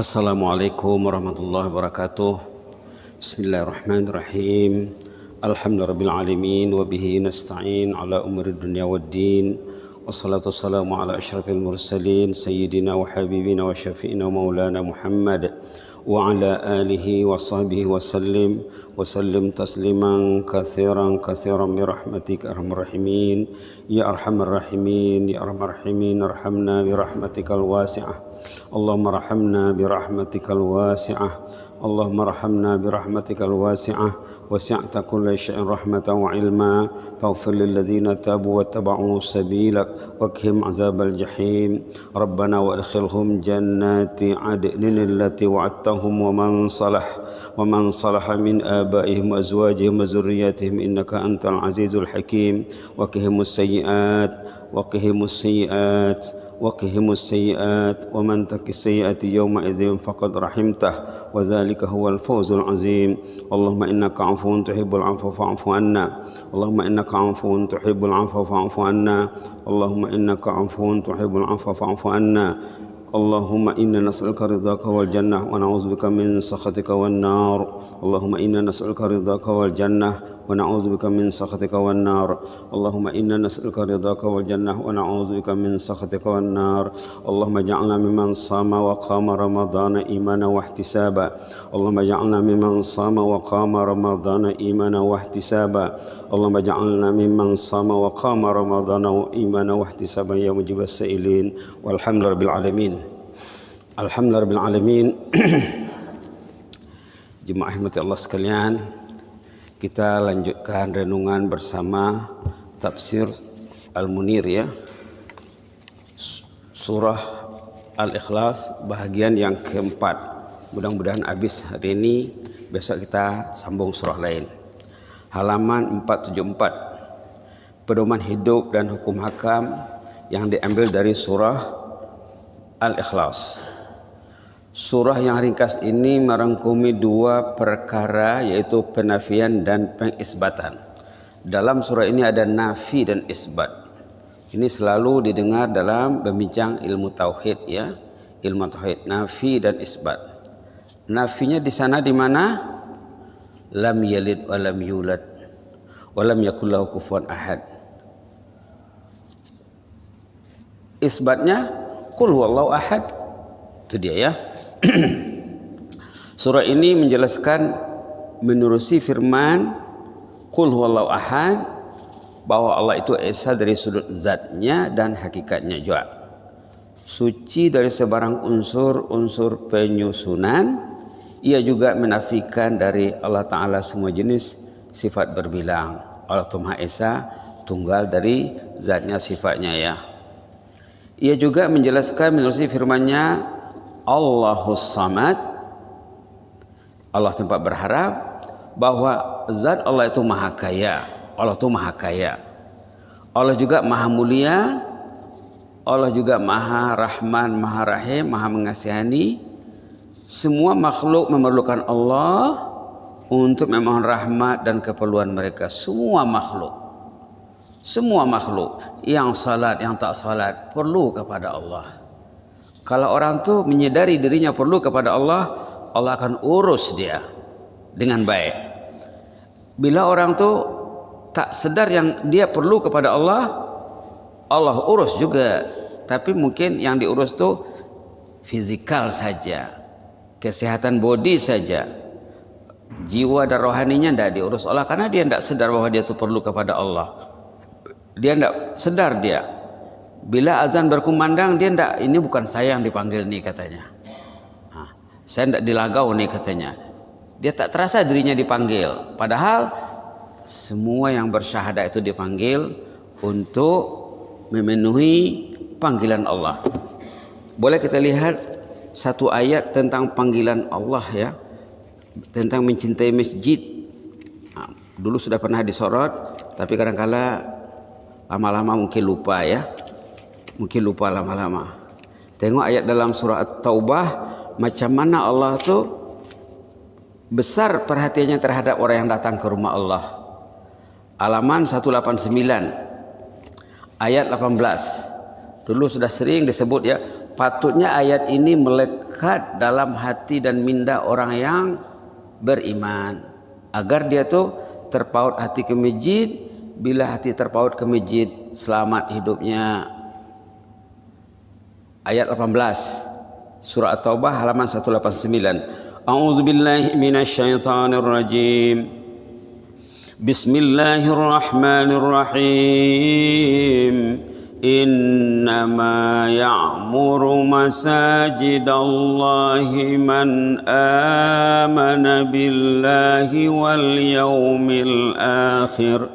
Assalamualaikum warahmatullahi wabarakatuh. Bismillahirrahmanirrahim. Alhamdulillahirrahmanirrahim. Wabihi nasta'in ala umuri dunia waddin. Wassalatu wassalamu ala ashrafil mursalin Sayyidina wa habibina wa syafi'ina maulana Muhammad wa ala alihi wa sahbihi wa sallim tasliman kathiran birahmatika arhamar rahimin ya arhamar rahimin ya arhamar rahimin arhamna birahmatikal wasi'ah Allahumma rahamna birahmatikal wasi'ah Allahumma rahamna birahmatikal wasi'ah wasi'ta kulla syai'in rahmatan wa ilma faghfir lil ladzina tabu wattaba'u sabilak wakhim azabal jahim rabbana wa adkhilhum jannati adnin allati wa'adtahum wa man salaha min abaihim wa azwajihim wa zurriyyatihim innaka antal azizul hakim waqihimus sayyi'at wa man taqis sayyi'ati yawma idzin faqad rahimtah wa dzalika huwal fawzul azim Allahumma innaka 'afuwun tuhibbul 'afwa fa'fu anna Allahumma innaka 'afuwun tuhibbul 'afwa fa'fu anna Allahumma innaka 'afuwun tuhibbul 'afwa fa'fu anna Allahumma inna nas'aluka ridhaka wal jannah wa na'udzubika min sakhatika wan nar Allahumma inna nas'aluka ridhaka wal jannah wa na'udzubika min sakhatika wan nar Allahumma inna nas'aluka ridhaka wal jannah wa na'udzubika min sakhatika wan nar Allahumma ij'alna mimman sama wa qama ramadhana imana wa ihtisaba Allahumma ij'alna mimman sama wa qama ramadhana imana wa ihtisaba Allahumma ij'alna mimman sama wa qama ramadhana imana wa ihtisaba ya mujibas sa'ilin walhamdulillahil alamin. Alhamdulillahil alamin. Jemaah rahmati Allah sekalian, kita lanjutkan renungan bersama tafsir Al-Munir ya. Surah Al-Ikhlas bahagian yang keempat. Mudah-mudahan habis hari ini, besok kita sambung surah lain. Halaman 474. Pedoman hidup dan hukum hakam yang diambil dari surah Al-Ikhlas. Surah yang ringkas ini merangkumi dua perkara, yaitu penafian dan pengisbatan. Dalam surah ini ada nafi dan isbat. Ini selalu didengar dalam membincang ilmu tauhid ya, ilmu tauhid, nafi dan isbat. Nafinya di sana di mana? Lam yalid wa lam yulad wa lam yakul lahu kufuwan ahad. Isbatnya qul huwallahu ahad. Itu dia ya. Surah ini menjelaskan menerusi firman qul huwallahu ahad, bahwa Allah itu esa dari sudut zatnya dan hakikatnya juga, suci dari sebarang unsur penyusunan. Ia juga menafikan dari Allah Ta'ala semua jenis sifat berbilang. Allah itu Maha Esa, tunggal dari zatnya sifatnya ya. Ia juga menjelaskan menerusi firman-Nya Allahus Samad, Allah tempat berharap, bahwa zat Allah itu maha kaya. Allah itu maha kaya. Allah juga maha mulia. Allah juga maha rahman, maha rahim, maha mengasihani. Semua makhluk memerlukan Allah untuk memohon rahmat dan keperluan mereka. Semua makhluk yang salat, yang tak salat perlu kepada Allah. Kalau orang tu menyadari dirinya perlu kepada Allah, Allah akan urus dia dengan baik. Bila orang tu tak sedar yang dia perlu kepada Allah, Allah urus juga. Tapi mungkin yang diurus tu fizikal saja, kesehatan body saja, jiwa dan rohaninya tidak diurus Allah, karena dia tidak sedar bahwa dia tu perlu kepada Allah. Dia tidak sedar dia. Bila azan berkumandang, dia tidak, ini bukan saya yang dipanggil nih katanya. Saya tidak dilagau nih katanya. Dia tak terasa dirinya dipanggil. Padahal semua yang bersyahadat itu dipanggil untuk memenuhi panggilan Allah. Boleh kita lihat satu ayat tentang panggilan Allah ya, tentang mencintai masjid. Dulu sudah pernah disorot, tapi kadang-kala lama-lama mungkin lupa ya. Mungkin lupa lama-lama. Tengok ayat dalam surah At-Taubah, macam mana Allah tu besar perhatiannya terhadap orang yang datang ke rumah Allah. Halaman 189 ayat 18. Dulu sudah sering disebut ya, patutnya ayat ini melekat dalam hati dan minda orang yang beriman, agar dia tuh terpaut hati ke masjid. Bila hati terpaut ke masjid, selamat hidupnya. Ayat 18 surah At-Taubah halaman 189. A'udzubillahi minasyaitonir rajim. Bismillahirrahmanirrahim. Innama ya'muru masajidallahi man amana billahi wal yawmil akhir.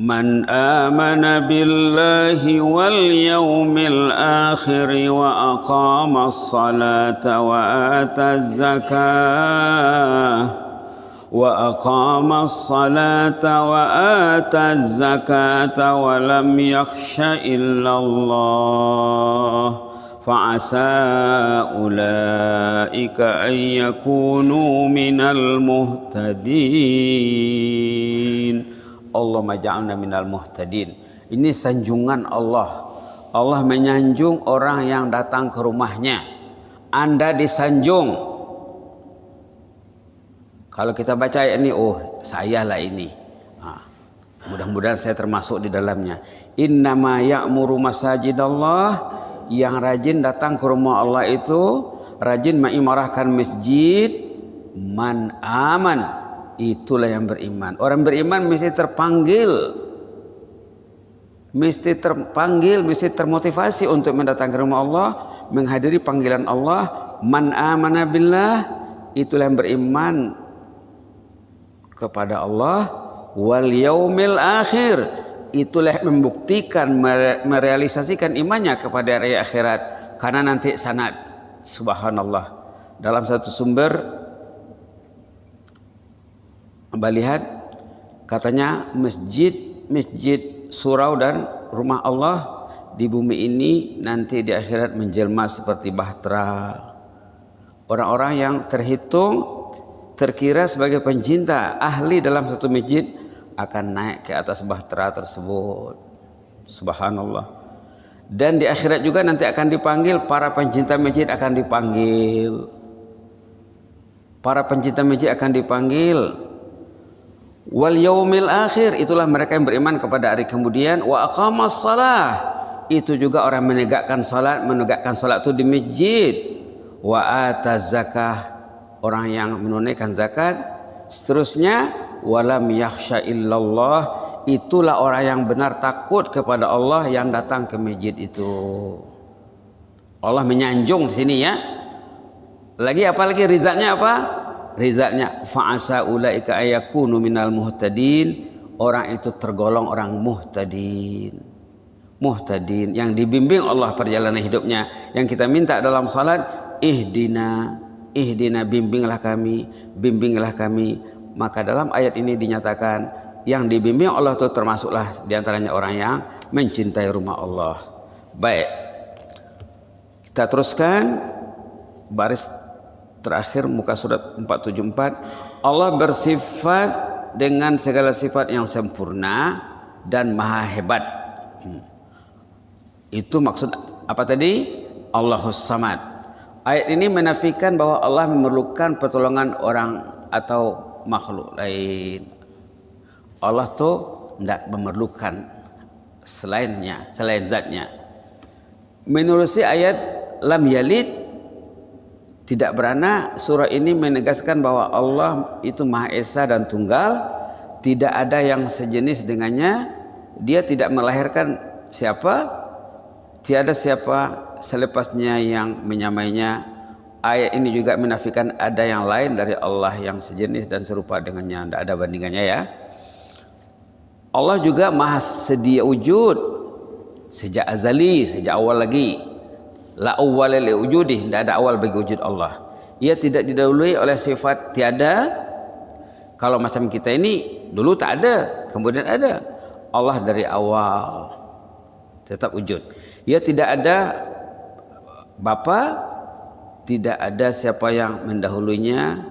Man amana billahi wal yawmil akhir wa aqama as-salata wa ata az-zakah وأقام الصلاة وآتى الزكاة ولم يخش إلا الله فعسى أولئك أن يكونوا من المهتدين اللهم اجعلنا من المهتدين. Ini sanjungan Allah. Allah menyanjung orang yang datang ke rumahnya. Anda disanjung. Kalau kita baca ayat ini, oh sayalah ini. Mudah-mudahan saya termasuk di dalamnya. Innama ya'muru masajidallah, yang rajin datang ke rumah Allah itu, rajin mengimarahkan masjid, man aman, itulah yang beriman. Orang beriman mesti terpanggil, mesti termotivasi untuk mendatangi rumah Allah, menghadiri panggilan Allah. Man amana billah, itulah yang beriman kepada Allah, wal yaumil akhir, itulah membuktikan, merealisasikan imannya kepada hari akhirat. Karena nanti sanad, subhanallah, dalam satu sumber lihat katanya masjid, surau dan rumah Allah di bumi ini nanti di akhirat menjelma seperti bahtera. Orang-orang yang terkira sebagai pencinta ahli dalam satu masjid akan naik ke atas bahtera tersebut. Subhanallah. Dan di akhirat juga nanti akan dipanggil, para pencinta masjid akan dipanggil. Para pencinta masjid akan dipanggil. Wal yaumil akhir, itulah mereka yang beriman kepada hari kemudian. Wa aqamas salah, itu juga orang menegakkan salat itu di masjid. Wa ataz zakah, orang yang menunaikan zakat. Seterusnya, walam yakhsha illallah, itulah orang yang benar takut kepada Allah yang datang ke masjid itu. Allah menyanjung di sini ya. Apalagi rizalnya apa? Rizalnya fa'asa ulaika ayakunu minal muhtadin, orang itu tergolong orang muhtadin. Muhtadin yang dibimbing Allah perjalanan hidupnya. Yang kita minta dalam salat, ihdina, bimbinglah kami. Maka dalam ayat ini dinyatakan yang dibimbing Allah itu termasuklah diantaranya orang yang mencintai rumah Allah. Baik, kita teruskan baris terakhir muka surat 474. Allah bersifat dengan segala sifat yang sempurna dan maha hebat. Itu maksud apa tadi? Allahus Samad. Ayat ini menafikan bahwa Allah memerlukan pertolongan orang atau makhluk lain. Allah tuh tidak memerlukan selain zatnya. Menerusi ayat lam yalid, tidak berana surah ini menegaskan bahwa Allah itu Maha Esa dan Tunggal, tidak ada yang sejenis dengannya. Dia tidak melahirkan siapa, tiada siapa selepasnya yang menyamainya. Ayat ini juga menafikan ada yang lain dari Allah yang sejenis dan serupa dengannya, tidak ada bandingannya ya. Allah juga Maha sedia wujud sejak azali, sejak awal lagi. La awwala li wujudih, tidak ada awal bagi wujud Allah. Ia tidak didahului oleh sifat tiada. Kalau macam kita ini dulu tak ada, kemudian ada. Allah dari awal tetap wujud. Ia tidak ada bapa, tidak ada siapa yang mendahulunya.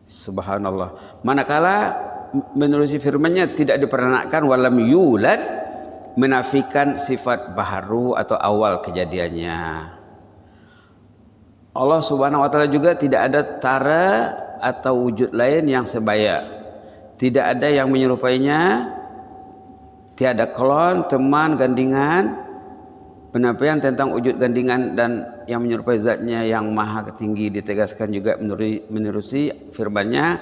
Subhanallah. Manakala menerusi firman-Nya tidak diperanakan, walam yulad, menafikan sifat baharu atau awal kejadiannya. Allah Subhanahu wa taala juga tidak ada tara atau wujud lain yang sebaya. Tidak ada yang menyerupainya. Tiada klon, teman, gandingan. Penafian tentang wujud gandingan dan yang menyerupai zatnya yang maha tinggi ditegaskan juga menerusi firman-Nya,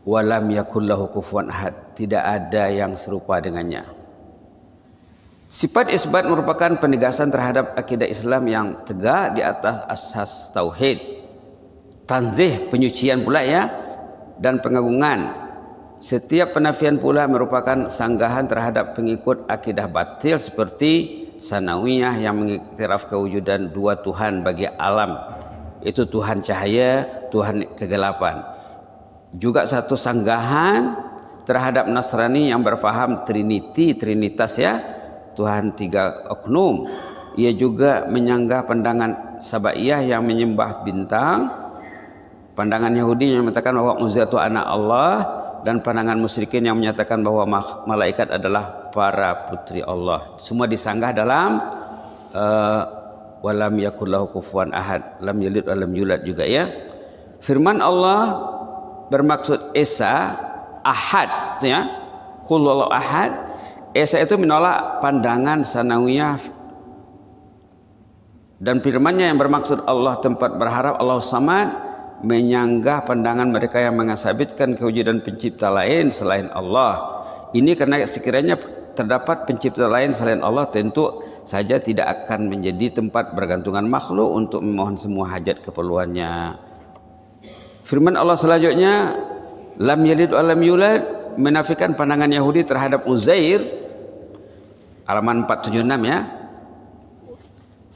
walam yakul lahu kufuwan ahad, tidak ada yang serupa dengannya. Sifat isbat merupakan penegasan terhadap akidah Islam yang tegak di atas asas tauhid, tanzih penyucian pula ya, dan pengagungan. Setiap penafian pula merupakan sanggahan terhadap pengikut akidah batil seperti Sanawiyah yang mengiktiraf kewujudan dua Tuhan bagi alam, itu Tuhan cahaya, Tuhan kegelapan. Juga satu sanggahan terhadap Nasrani yang berfaham Trinitas ya, Tuhan tiga oknum. Ia juga menyanggah pandangan Sabaiyah yang menyembah bintang, pandangan Yahudi yang mengatakan bahwa Uzair itu anak Allah, dan pandangan musyrikin yang menyatakan bahwa malaikat adalah para putri Allah. Semua disanggah dalam walam yakul lahu kufuwan ahad, lam yalid wa lam yulad juga ya. Firman Allah bermaksud Esa ahad ya, qul huwallahu ahad. Esa itu menolak pandangan Sanawiyah, dan firman-Nya yang bermaksud Allah tempat berharap, Allah Samad, menyanggah pandangan mereka yang mengasabitkan kewujudan pencipta lain selain Allah. Ini karena sekiranya terdapat pencipta lain selain Allah, tentu saja tidak akan menjadi tempat bergantungan makhluk untuk memohon semua hajat keperluannya. Firman Allah selanjutnya, lam yalid wa lam yulad, menafikan pandangan Yahudi terhadap Uzair, halaman 476 ya.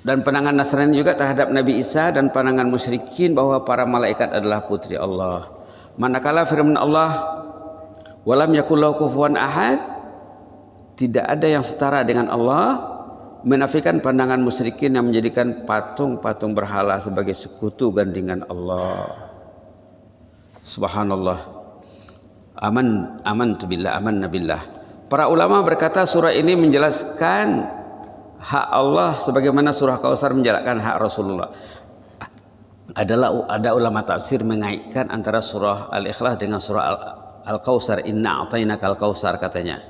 Dan pandangan Nasrani juga terhadap Nabi Isa, dan pandangan musyrikin bahwa para malaikat adalah putri Allah. Manakala firman Allah, walam yakul lahu kufuwan ahad, tidak ada yang setara dengan Allah, menafikan pandangan musyrikin yang menjadikan patung-patung berhala sebagai sekutu gandingan Allah. Subhanallah. Amantu billah, amanna billah. Para ulama berkata surah ini menjelaskan hak Allah sebagaimana surah Kausar menjelaskan hak Rasulullah. Ada ulama tafsir mengaitkan antara surah Al-Ikhlas dengan surah Al-Kausar, inna a'tainakal kausar katanya.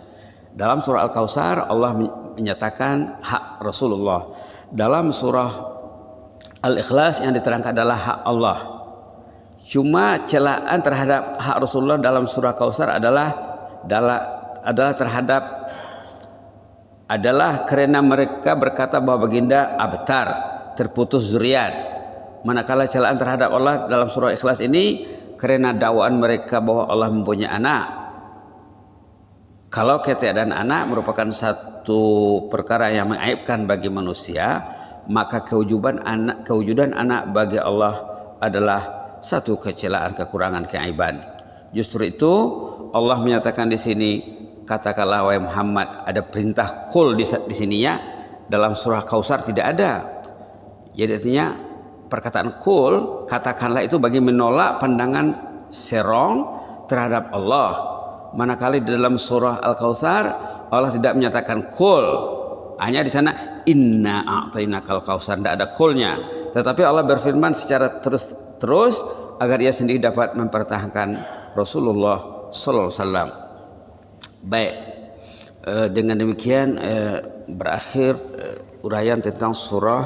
Dalam surah Al-Kausar Allah menyatakan hak Rasulullah. Dalam surah Al-Ikhlas yang diterangkan adalah hak Allah. Cuma celaan terhadap hak Rasulullah dalam surah Kausar adalah karena mereka berkata bahwa baginda abtar, terputus zuriat. Manakala celaan terhadap Allah dalam surah Ikhlas ini karena dakwaan mereka bahwa Allah mempunyai anak. Kalau ketiadaan anak merupakan satu perkara yang mengaibkan bagi manusia, maka kewujudan anak bagi Allah adalah satu kecelaan, kekurangan, keaiban. Justru itu Allah menyatakan di sini, katakanlah wahai Muhammad, ada perintah kul di sini ya. Dalam surah Kausar tidak ada. Jadi artinya perkataan kul, katakanlah, itu bagi menolak pandangan serong terhadap Allah. Manakala di dalam surah Al-Kautsar Allah tidak menyatakan kul, hanya di sana inna a'tainakal kausar, tidak ada kulnya. Tetapi Allah berfirman secara terus agar ia sendiri dapat mempertahankan Rasulullah sallallahu alaihi wasallam. Baik, dengan demikian berakhir uraian tentang surah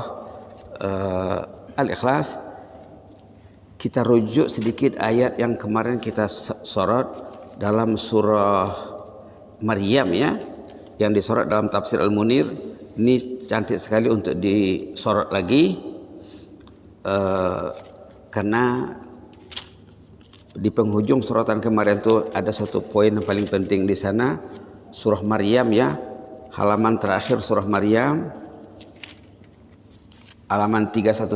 Al-Ikhlas. Kita rujuk sedikit ayat yang kemarin kita sorot dalam surah Maryam ya, yang disorot dalam tafsir Al-Munir. Ini cantik sekali untuk disorot lagi, karena di penghujung sorotan kemarin itu ada satu poin yang paling penting di sana. Surah Maryam ya, halaman terakhir surah Maryam, halaman 311,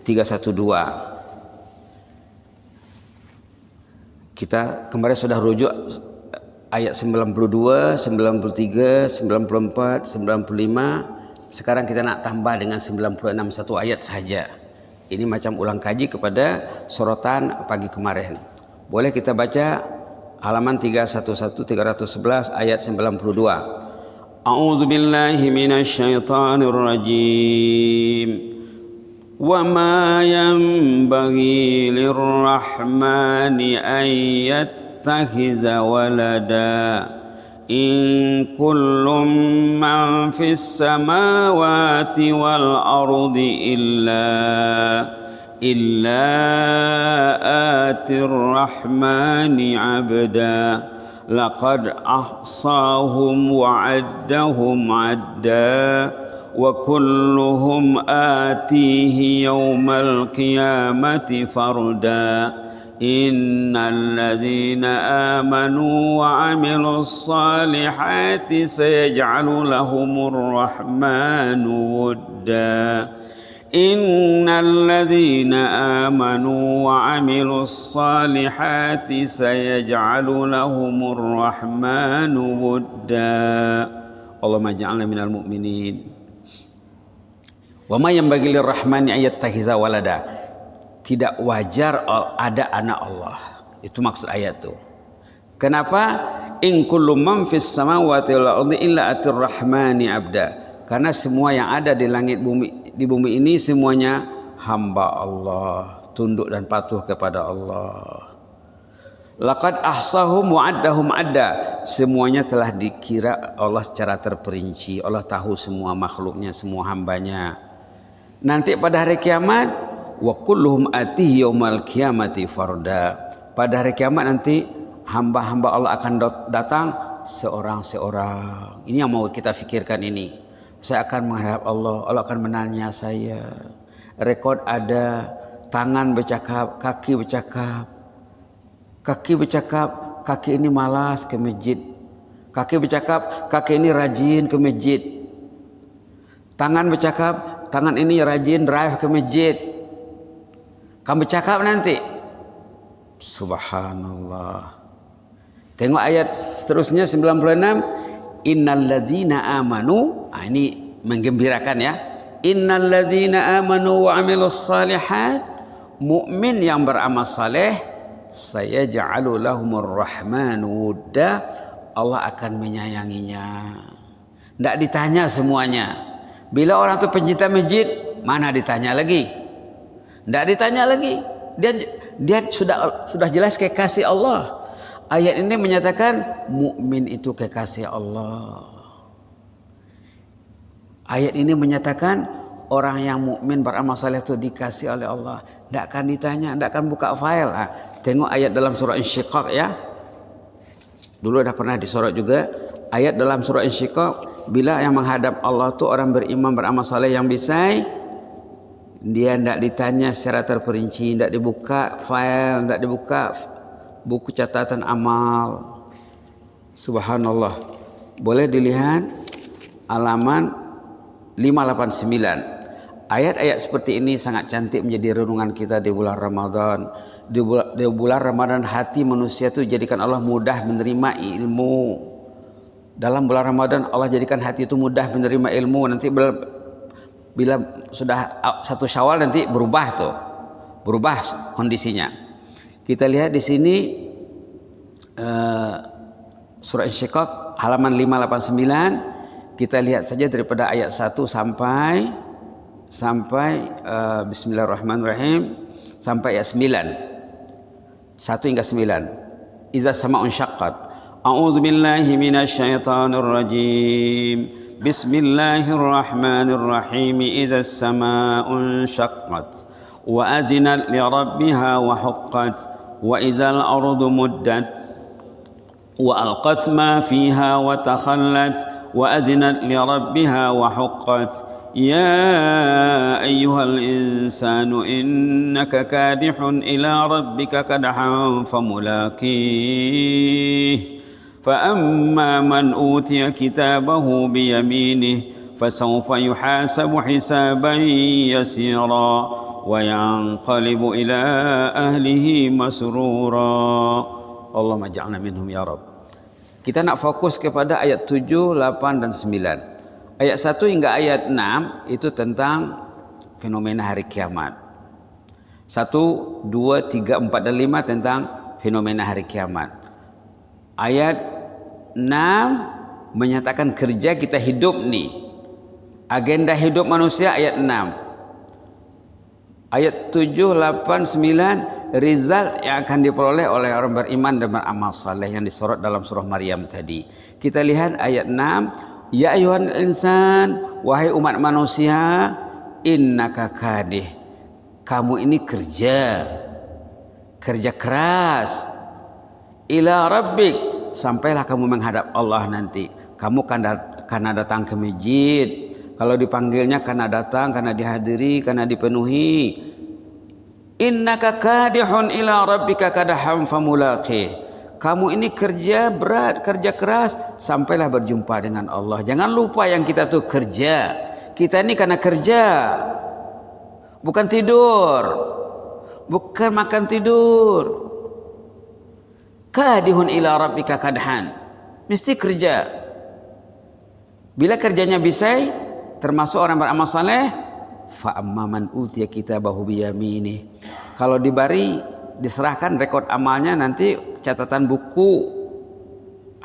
312. Kita kemarin sudah rujuk ayat 92, 93, 94, 95. Sekarang kita nak tambah dengan 96, satu ayat saja. Ini macam ulang kaji kepada sorotan pagi kemarin. Boleh kita baca halaman 311, 311 ayat 92. A'udzu billahi minasy syaithanir rajim. Wa ma yanbaghi lirrahmani an yattakhiza walada. In kullum man fis samawati wal ardi illa atir rahmani abda. Laqad ahsahum wa addahum adda wa kulluhum atihi yawmal qiyamati farda. Innal ladzina amanu wa amilus salihati sayaj'alu lahumur rahmanu wudda. Innal ladzina amanu wa amilus salihati sayaj'alu lahumur rahmanu wudda. Allahumma ij'alna minal mu'minin. Wa ma yanbaghi lirrahmani ayattakhiza walada. Tidak wajar ada anak Allah. Itu maksud ayat itu. Kenapa? In kullu man fis samawati wal ardi illa atir rahmani abda. Karena semua yang ada di langit bumi, di bumi ini semuanya hamba Allah, tunduk dan patuh kepada Allah. Laqad ahsahum wa addahum adda. Semuanya telah dikira Allah secara terperinci. Allah tahu semua makhluknya, semua hambanya. Nanti pada hari kiamat, wa kulluhum atihi yaumal qiyamati farda. Pada hari kiamat nanti hamba-hamba Allah akan datang seorang-seorang. Ini yang mau kita fikirkan ini. Saya akan menghadap Allah, Allah akan menanya saya. Rekod ada, tangan bercakap, kaki bercakap. Kaki bercakap, kaki ini malas ke masjid. Kaki bercakap, kaki ini rajin ke masjid. Tangan bercakap, tangan ini rajin drive ke masjid. Kamu bercakap nanti. Subhanallah. Tengok ayat seterusnya 96. Innal ladzina amanu, ini menggembirakan ya. Innal ladzina amanu wa amilus salihat, mukmin yang beramal saleh, sayaj'alu lahumur rahmanu wudda. Allah akan menyayanginya. Tidak ditanya semuanya. Bila orang itu pencinta masjid, mana ditanya lagi? Tidak ditanya lagi. Dia sudah jelas kekasih Allah. Ayat ini menyatakan mukmin itu kekasih Allah. Ayat ini menyatakan orang yang mukmin beramal saleh itu dikasih oleh Allah. Tidak akan ditanya, tidak akan buka file. Tengok ayat dalam surah Insyiqaq ya. Dulu dah pernah disorot juga. Ayat dalam surah Insyiqaq, bila yang menghadap Allah itu orang beriman beramal saleh yang bisa, dia tidak ditanya secara terperinci, tidak dibuka file, tidak dibuka buku catatan amal. Subhanallah. Boleh dilihat halaman 589. Ayat-ayat seperti ini sangat cantik menjadi renungan kita di bulan Ramadan. Di bulan Ramadan hati manusia itu jadikan Allah mudah menerima ilmu. Dalam bulan Ramadan Allah jadikan hati itu mudah menerima ilmu. Nanti bila sudah 1 Syawal nanti berubah kondisinya. Kita lihat di sini surah Insyiqaq halaman 589. Kita lihat saja daripada ayat 1 sampai bismillahirrahmanirrahim sampai ayat 9. 1 hingga 9. Iza sama'un syaqqat. A'udzu billahi minasy syaithanir rajim. Bismillahirrahmanirrahim. Iza sama'un syaqqat. وأذنت لربها وحقت وإذا الأرض مدت وألقت ما فيها وتخلت وأذنت لربها وحقت يا أيها الإنسان إنك كادح إلى ربك كدحا فملاقيه فأما من أوتي كتابه بيمينه فسوف يحاسب حسابا يسيرا وينقلب إلى أهله مسرورا. Allahumma ja'alna minhum ya Rabb. Kita nak fokus kepada ayat 7, 8 dan 9. Ayat 1 hingga ayat 6 itu tentang fenomena hari kiamat. 1, 2, 3, 4 dan 5 tentang fenomena hari kiamat. Ayat 6 menyatakan kerja kita hidup nih. Agenda hidup manusia ayat 6. Ayat 7, 8, 9 result yang akan diperoleh oleh orang beriman dan beramal saleh yang disorot dalam surah Maryam tadi. Kita lihat ayat 6, ya ayuhan insan, wahai umat manusia, innaka kadih, kamu ini kerja keras, ila rabbik, sampailah kamu menghadap Allah nanti. Kamu karena datang ke masjid, kalau dipanggilnya karena datang, karena dihadiri, karena dipenuhi. Innaka kadihun ila rabbika kadahan famulaqih. Kamu ini kerja berat, kerja keras, sampailah berjumpa dengan Allah. Jangan lupa yang kita tuh kerja. Kita ini karena kerja, bukan tidur, bukan makan tidur. Kadihun ila rabbika kadhan, mesti kerja. Bila kerjanya bisa, termasuk orang beramal saleh, fa amman utiya kitabahu biyaminih. Kalau diserahkan rekod amalnya, nanti catatan buku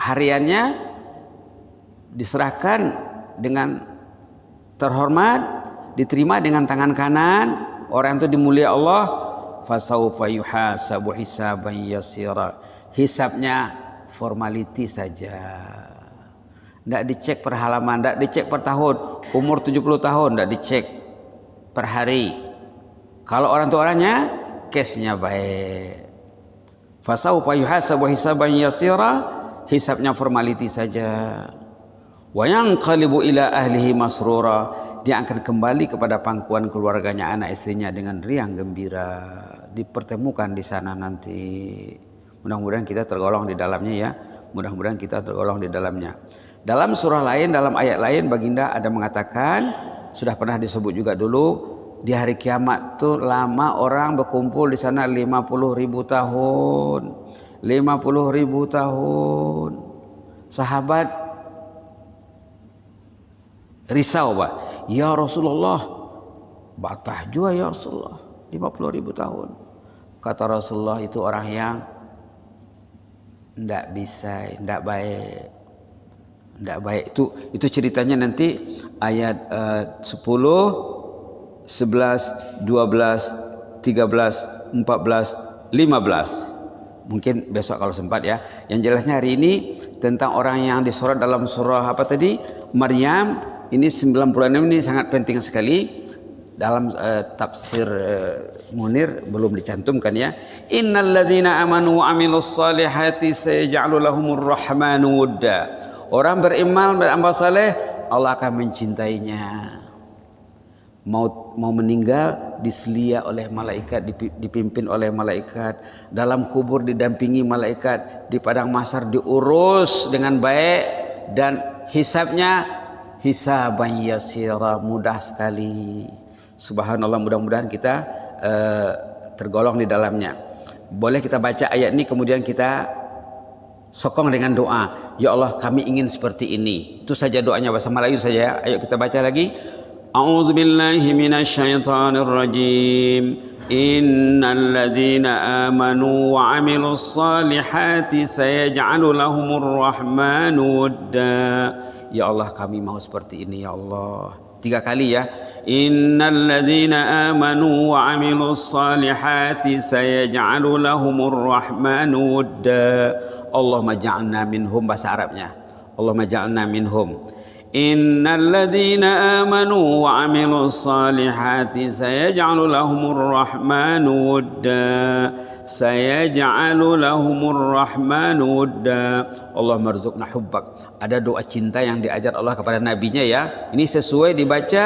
hariannya diserahkan dengan terhormat, diterima dengan tangan kanan, orang itu dimulia Allah, fasaufa yuhasabu hisaban yasira. Hisabnya formality saja. Tidak dicek per halaman, tidak dicek per tahun. Umur 70 tahun tidak dicek per hari. Kalau orang tua orangnya, case-nya baik. Fasaufa yuhasabu hisaban yasira, hisabnya formality saja. Wa yanqalibu ila ahlihi masrura, dia akan kembali kepada pangkuan keluarganya, anak istrinya dengan riang gembira. Dipertemukan di sana nanti. Mudah-mudahan kita tergolong di dalamnya ya. Mudah-mudahan kita tergolong di dalamnya. Dalam surah lain, dalam ayat lain, baginda ada mengatakan, sudah pernah disebut juga dulu, di hari kiamat tuh lama orang berkumpul di sana 50.000 tahun. 50.000 tahun. Sahabat risau, Pak. Ya Rasulullah, batah juga ya Rasulullah, 50.000 tahun. Kata Rasulullah, itu orang yang tidak bisa, tidak baik. Tidak baik. Itu ceritanya nanti ayat 10, 11, 12, 13, 14, 15. Mungkin besok kalau sempat ya. Yang jelasnya hari ini tentang orang yang disorot dalam surah apa tadi? Maryam. Ini 96 ini sangat penting sekali. Dalam tafsir Munir belum dicantumkan ya. Innalladzina amanu wa amilus salihati sayaj'alu lahumur rahmanu wudda. Orang beriman, beramal saleh, Allah akan mencintainya. Mau meninggal diselia oleh malaikat, dipimpin oleh malaikat, dalam kubur didampingi malaikat, di padang mahsyar diurus dengan baik, dan hisabnya hisaban yasira, mudah sekali. Subhanallah, mudah-mudahan kita tergolong di dalamnya. Boleh kita baca ayat ini kemudian kita sokong dengan doa. Ya Allah, kami ingin seperti ini. Itu saja doanya, bahasa Melayu saja. Ayo kita baca lagi. A'udzubillahi minasyaitonir rajim. Innal ladzina amanu wa 'amilus salihati sayaj'alu lahumur rahmanu wadda. Ya Allah, kami mau seperti ini ya Allah. 3 kali ya. Innal ladzina amanu wa 'amilus salihati sayaj'alu lahumur rahmanu wadda. Allahumma ja'alna minhum, bahasa Arabnya. Allahumma ja'alna minhum. Innal ladzina amanu wa 'amilus salihati sayaj'alu lahumur rahmanu wadda. Sayaj'alu lahumur rahmanu wadda. Allahumma rzuqna hubbak. Ada doa cinta yang diajar Allah kepada nabinya ya. Ini sesuai dibaca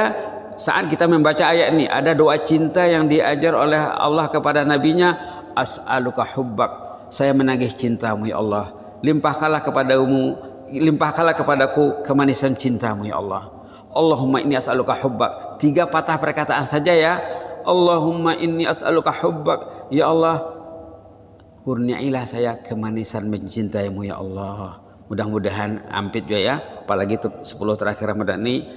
saat kita membaca ayat ini. Ada doa cinta yang diajar oleh Allah kepada nabinya. As'aluka hubbak. Saya menagih cintamu ya Allah. Limpahkanlah kepadaku kemanisan cintamu ya Allah. Allahumma inni as'aluka hubbak. 3 patah perkataan saja ya. Allahumma inni as'aluka hubbak. Ya Allah, kurniailah saya kemanisan mencintaimu ya Allah. Mudah-mudahan ampit juga ya. Apalagi 10 terakhir Ramadan ini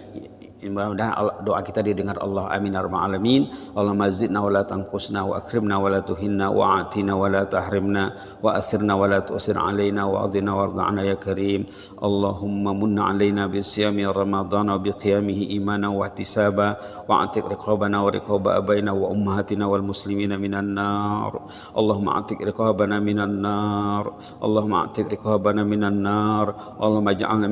Mudah-mudahan doa kita didengar Allah. Amin ya rabbal alamin. Allahumma zidna wa la tanqusna wa akrimna wa la tuhinna wa atina wa la tahrimna wa athirna wa la tu'sir alaina wa adina warḍa'na ya karim. Allahumma munna alaina bisiyami Ramadan wa biqiyamihi imana wa ihtisaba wa atik riqabana wa riqaba abaina wa ummahatina wal muslimina minan nar. Allahumma atik riqabana minan nar. Allahumma atik riqabana minan nar. Allahumma ij'alna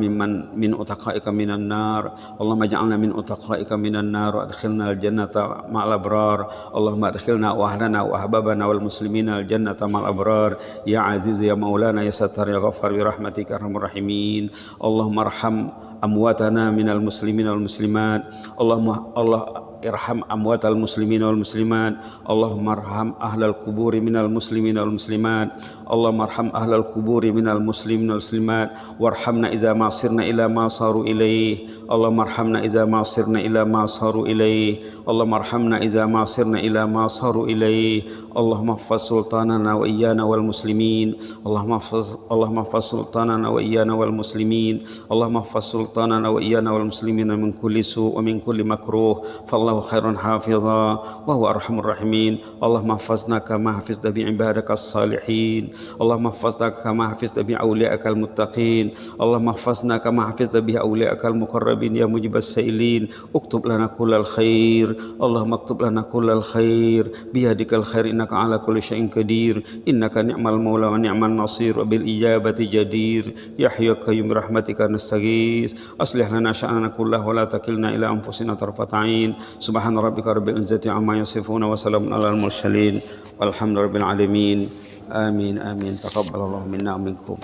min utaqaika minan nar. Allahumma ij'alna min utaqaika minan nar wa adkhilna al-jannata ma'al abrar. Allahumma adkhilna wa ahlana wa ahbabana wal muslimina al-jannata ma'al abrar. Ya aziz ya maulana ya sattar ya ghaffar bi rahmatika arhamar rahimin. Allahumma arham amwatana minal muslimin wal muslimat. Allahumma irham amwatal muslimin wal muslimat. Allahumma arham ahlal kuburi minal muslimin wal muslimat. Allahumma arham ahlal kuburi minal muslimin wal muslimat. Warhamna idza ma sirna ila ma saru ilaih. Allahumma arhamna idza ma sirna ila ma saru ilaih. Allahumma arhamna idza ma sirna ila ma saru ilaih. Allahumma ihfaz sultanana wa iyyana wal muslimin. Allahumma ihfaz sultanana wa iyyana wal muslimin. Allahumma ihfaz sultanana wa iyyana wal muslimin min kulli su' wa min kulli makruh. Fallahu khairun hafidha wa huwa arhamur rahimin. Allahumma ihfazna kama hafizta bi ibadakas salihin. Allahumma ihfazna kama hafizta bi awliya'ikal muttaqin. Allahumma ihfazna kama hafizta bi awliya'ikal muqarrabin ya mujibas sa'ilin. Uktub lana kullal khair. Allahumma uktub lana kullal khair biyadikal khair innaka ala kulli syai'in qadir. Innaka ni'mal maula wa ni'man nasir wa bil ijabati jadir. Ya hayyu qayyum bi rahmatika nastaghis. Aslih lana sya'nana kullahu wa la takilna ila anfusina tarfata 'ain. Subhana rabbika rabbil izzati amma yasifuna wa salamun alal mursalin walhamdulillahi rabbil alamin. Amin amin. Taqabbalallahu minna wa minkum.